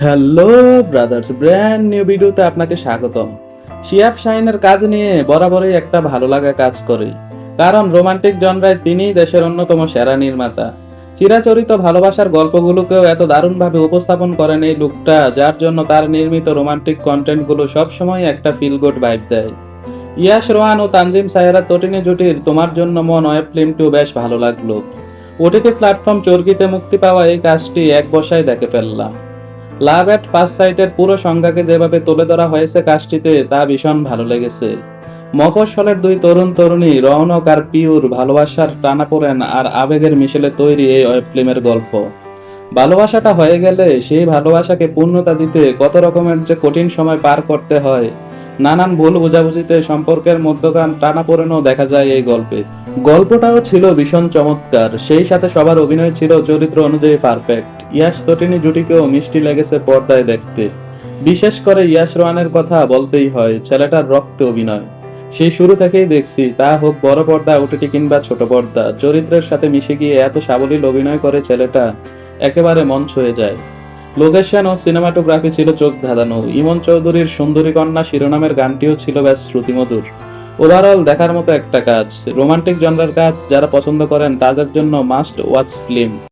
Hello brothers, brand new ভিডিওতে আপনাকে স্বাগতম। শিহাব শাহিনের কাজ নিয়ে বরাবরই একটা ভালো লাগা কাজ করে, কারণ রোমান্টিক জনরায় তিনিই দেশের অন্যতম সেরা নির্মাতা। চিরাচরিত ভালোবাসার গল্পগুলোকেও এত দারুণভাবে উপস্থাপন করেন এই লোকটা, যার জন্য তার নির্মিত রোমান্টিক কন্টেন্টগুলো সবসময় একটা ফিল গুড ভাইব দেয়। ইয়াশ রোহান ও তানজিম সাহেরা তটিনী জুটির তোমার জন্য মন ওয়েব ফিল্মটিও বেশ ভালো লাগলো। ওটিটি প্ল্যাটফর্ম চরকিতে মুক্তি পাওয়া এই কাজটি এক বসায় দেখে ফেললাম। লাভ এট ফার্স্ট সাইটের পুরো সংজ্ঞাকে যেভাবে তুলে ধরা হয়েছে কাজটিতে, তা ভীষণ ভালো লেগেছে। মফস্বলের দুই তরুণ তরুণী রৌনক আর পিউর ভালোবাসার টানাপোড়েন আর আবেগের মিশেলে তৈরি এই ওয়েব ফিল্মের গল্প। ভালোবাসাটা হয়ে গেলে সেই ভালোবাসাকে পূর্ণতা দিতে কত রকমের যে কঠিন সময় পার করতে হয়, নানান ভুল বোঝাবুঝিতে সম্পর্কের মধ্যকার টানাপোড়েনও দেখা যায় এই গল্পে। গল্পটাও ছিল ভীষণ চমৎকার, সেই সাথে সবার অভিনয় ছিল চরিত্র অনুযায়ী পারফেক্ট। ইয়াশ তটিনী জুটিকেও মিষ্টি লেগেছে পর্দায় দেখতে। বিশেষ করে ইয়াশ রোহানের কথা বলতেই হয়, ছেলেটার রক্তে অভিনয়। সেই শুরু থেকেই দেখছি, তা হোক বড় পর্দা, ওটিটি কিংবা ছোট পর্দা, চরিত্রের সাথে মিশে গিয়ে এত সাবলীল অভিনয় করে ছেলেটা, একেবারে মন ছুঁয়ে যায়। লোকেশন ও সিনেমাটোগ্রাফি ছিল চোখ ধাঁধানো। ইমন চৌধুরীর সুন্দরী কন্যা শিরোনামের গানটিও ছিল বেশ শ্রুতিমধুর। ওভারঅল দেখার মতো একটা কাজ, রোমান্টিক জনরার কাজ যারা পছন্দ করেন তাদের জন্য মাস্ট ওয়াচ ফিল্ম।